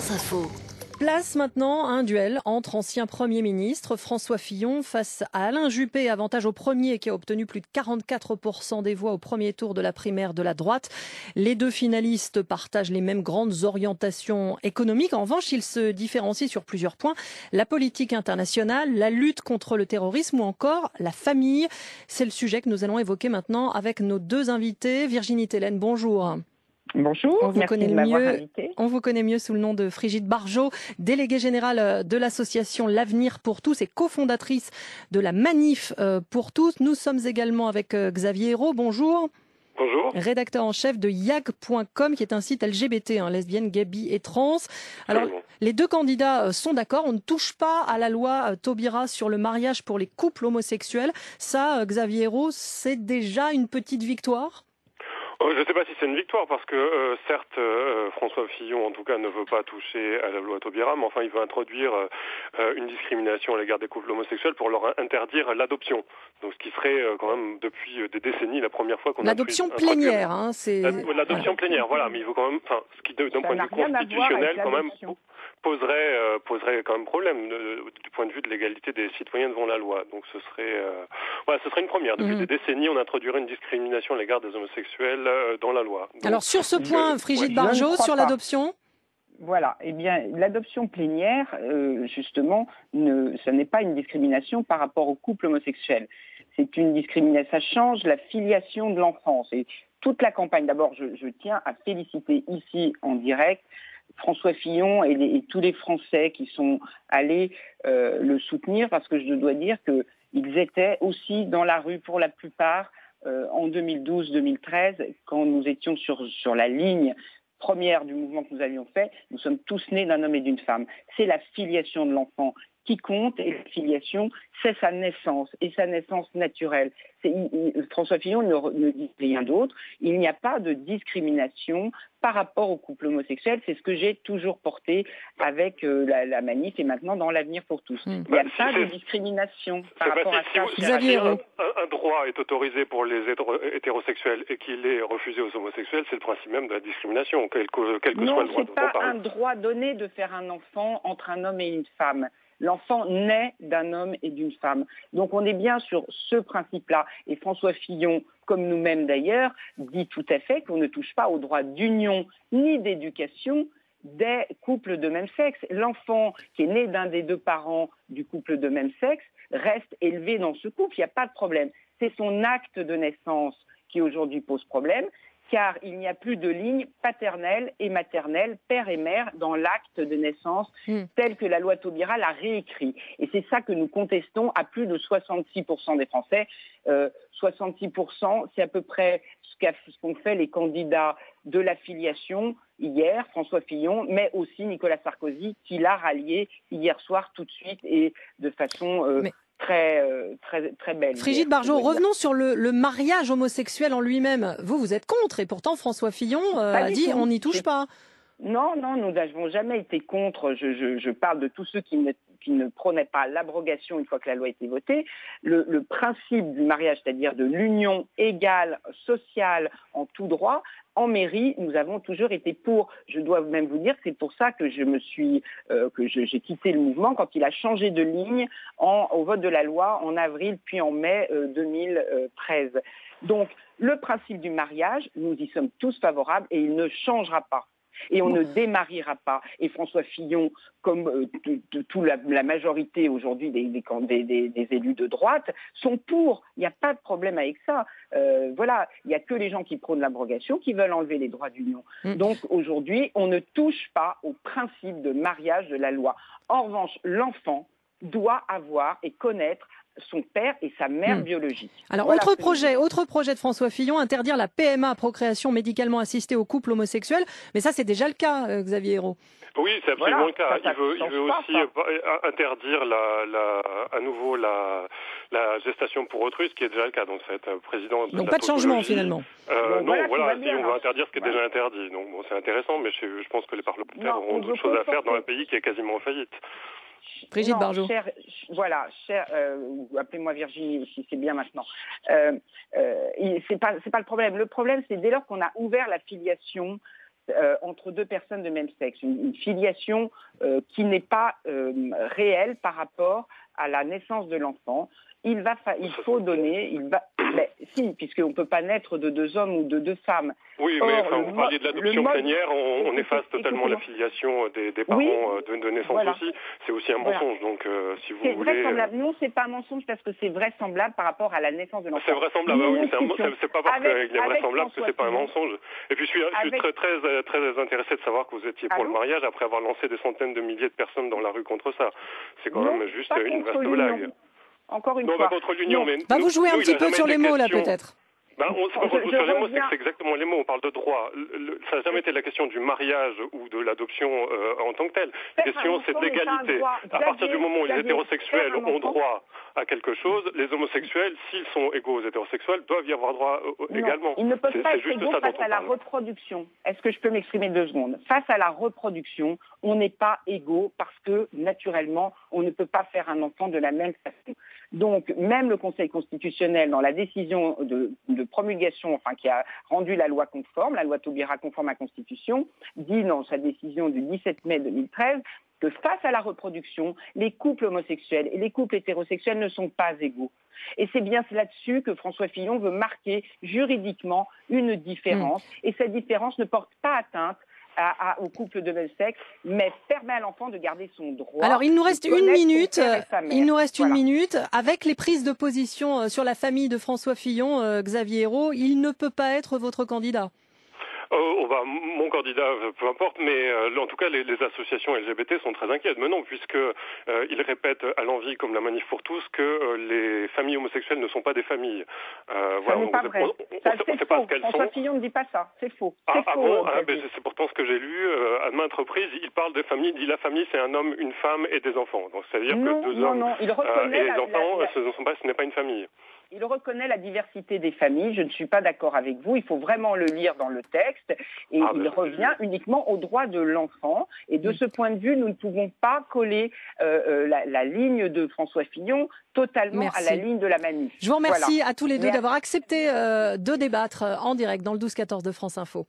France Info. Place maintenant à un duel entre anciens premiers ministres. François Fillon face à Alain Juppé, avantage au premier qui a obtenu plus de 44% des voix au premier tour de la primaire de la droite. Les deux finalistes partagent les mêmes grandes orientations économiques. En revanche, ils se différencient sur plusieurs points. La politique internationale, la lutte contre le terrorisme ou encore la famille. C'est le sujet que nous allons évoquer maintenant avec nos deux invités. Virginie Tellene, bonjour. Bonjour, merci de m'avoir invité. On vous connaît mieux sous le nom de Frigide Barjot, déléguée générale de l'association L'Avenir pour tous et cofondatrice de la Manif pour tous. Nous sommes également avec Xavier Hérault, bonjour. Bonjour. Rédacteur en chef de yag.com qui est un site LGBT, lesbiennes, gays, bi et trans. Alors, les deux candidats sont d'accord, on ne touche pas à la loi Taubira sur le mariage pour les couples homosexuels. Ça, Xavier Hérault, c'est déjà une petite victoire ? Je ne sais pas si c'est une victoire parce que certes François Fillon en tout cas ne veut pas toucher à la loi Taubira, mais enfin il veut introduire une discrimination à l'égard des couples homosexuels pour leur interdire l'adoption. Donc ce qui serait quand même depuis des décennies la première fois qu'on a l'adoption plénière, c'est l'adoption plénière, voilà, mais il veut quand même, enfin ce qui d'un point de vue constitutionnel quand même poserait quand même problème du point de vue de l'égalité des citoyens devant la loi. Donc ce serait une première. Depuis des décennies, on introduirait une discrimination à l'égard des homosexuels dans la loi. Donc, alors sur ce point, Frigide Barjot, sur l'adoption. Voilà, eh bien l'adoption plénière, justement, ce n'est pas une discrimination par rapport au couple homosexuel. C'est une discrimination, ça change la filiation de l'enfance. Et toute la campagne, d'abord, je tiens à féliciter ici en direct François Fillon et tous les Français qui sont allés le soutenir, parce que je dois dire qu'ils étaient aussi dans la rue pour la plupart en 2012-2013, quand nous étions sur la ligne première du mouvement que nous avions fait. Nous sommes tous nés d'un homme et d'une femme. C'est la filiation de l'enfant qui compte, et la filiation, c'est sa naissance, et sa naissance naturelle. François Fillon ne dit rien d'autre. Il n'y a pas de discrimination par rapport au couple homosexuel. C'est ce que j'ai toujours porté avec la Manif et maintenant dans l'Avenir pour tous. Il n'y a pas de discrimination par rapport à ça. Si un droit est autorisé pour les hétérosexuels et qu'il est refusé aux homosexuels, c'est le principe même de la discrimination, quel que soit le droit. Non, c'est pas un droit donné de faire un enfant entre un homme et une femme. L'enfant naît d'un homme et d'une femme. Donc on est bien sur ce principe-là. Et François Fillon, comme nous-mêmes d'ailleurs, dit tout à fait qu'on ne touche pas au droit d'union ni d'éducation des couples de même sexe. L'enfant qui est né d'un des deux parents du couple de même sexe reste élevé dans ce couple, il n'y a pas de problème. C'est son acte de naissance qui aujourd'hui pose problème, car il n'y a plus de ligne paternelle et maternelle, père et mère, dans l'acte de naissance, tel que la loi Taubira l'a réécrit. Et c'est ça que nous contestons à plus de 66% des Français. 66%, c'est à peu près ce qu'ont fait les candidats de l'affiliation hier, François Fillon, mais aussi Nicolas Sarkozy, qui l'a rallié hier soir tout de suite et de façon... très belle. Frigide Barjot, revenons sur le mariage homosexuel en lui-même. Vous êtes contre, et pourtant François Fillon a dit on n'y touche pas. Non, nous n'avons jamais été contre. Je parle de tous ceux qui ne prônaient pas l'abrogation une fois que la loi a été votée. Le principe du mariage, c'est-à-dire de l'union égale, sociale, en tout droit, en mairie, nous avons toujours été pour. Je dois même vous dire que c'est pour ça que j'ai quitté le mouvement quand il a changé de ligne au vote de la loi en avril puis en mai 2013. Donc, le principe du mariage, nous y sommes tous favorables et il ne changera pas. Et on ne démariera pas. Et François Fillon, comme la majorité aujourd'hui des élus de droite, sont pour. Il n'y a pas de problème avec ça. Voilà, il n'y a que les gens qui prônent l'abrogation qui veulent enlever les droits d'union. Donc aujourd'hui, on ne touche pas au principe de mariage de la loi. En revanche, l'enfant doit avoir et connaître son père et sa mère biologique. Alors, voilà, autre projet de François Fillon, interdire la PMA, procréation médication assistée aux couples homosexuels. Mais ça, c'est déjà le cas, Xavier Hérault. Oui, c'est absolument le cas. Il veut aussi interdire à nouveau la gestation pour autrui, ce qui est déjà le cas. Donc, ça va être président de donc, pas de changement, finalement. On va interdire ce qui est déjà interdit. Donc, bon, c'est intéressant, mais je pense que les parlementaires auront d'autres choses à faire dans un pays qui est quasiment en faillite. Frigide Barjot. Appelez-moi Virginie si c'est bien maintenant. C'est pas le problème. Le problème, c'est dès lors qu'on a ouvert la filiation entre deux personnes de même sexe, une filiation qui n'est pas réelle par rapport à la naissance de l'enfant. Il faut donner, si, puisqu'on ne peut pas naître de deux hommes ou de deux femmes. Oui, mais vous parliez de l'adoption plénière, on efface totalement la filiation des parents de naissance aussi. C'est aussi un mensonge, donc si vous voulez... C'est vraisemblable. Non, c'est pas un mensonge parce que c'est vraisemblable par rapport à la naissance de l'enfant. C'est vraisemblable, oui, c'est pas parce qu'il est vraisemblable que c'est pas un mensonge. Et puis je suis très intéressé de savoir que vous étiez pour le mariage après avoir lancé des centaines de milliers de personnes dans la rue contre ça. C'est quand même juste une vaste blague. Encore une fois. Pas contre l'union, mais vous jouez un petit peu sur les mots là peut-être. Sur les mots, c'est exactement les mots. On parle de droit. Ça n'a jamais été la question du mariage ou de l'adoption en tant que telle. La question, c'est de l'égalité. À partir du moment où les hétérosexuels ont droit à quelque chose, les homosexuels, s'ils sont égaux aux hétérosexuels, doivent y avoir droit également. Ils ne peuvent pas être égaux face à la reproduction. Est-ce que je peux m'exprimer 2 secondes? Face à la reproduction, on n'est pas égaux parce que, naturellement, on ne peut pas faire un enfant de la même façon. Donc, même le Conseil constitutionnel, dans la décision de promulgation, qui a rendu la loi conforme, la loi Taubira conforme à la Constitution, dit dans sa décision du 17 mai 2013 que face à la reproduction, les couples homosexuels et les couples hétérosexuels ne sont pas égaux. Et c'est bien là-dessus que François Fillon veut marquer juridiquement une différence. Et cette différence ne porte pas atteinte au couple de même sexe, mais permet à l'enfant de garder son droit. Alors il nous reste une minute. Une minute. Avec les prises de position sur la famille de François Fillon, Xavier Hérault, il ne peut pas être votre candidat. Mon candidat, peu importe, mais en tout cas, les associations LGBT sont très inquiètes. Mais non, puisqu'ils répètent à l'envi, comme la Manif pour tous, que les familles homosexuelles ne sont pas des familles. Ça n'est pas vrai. C'est faux. François Fillon ne dit pas ça. C'est faux. C'est pourtant ce que j'ai lu à maintes reprises. Il parle des familles, il dit la famille, c'est un homme, une femme et des enfants. Donc c'est-à-dire que 2 hommes et des enfants, ce n'est pas une famille. Il reconnaît la diversité des familles. Je ne suis pas d'accord avec vous. Il faut vraiment le lire dans le texte. Et il revient uniquement aux droits de l'enfant. Et de ce point de vue, nous ne pouvons pas coller la ligne de François Fillon totalement à la ligne de la Manif. Je vous remercie à tous les deux d'avoir accepté de débattre en direct dans le 12-14 de France Info.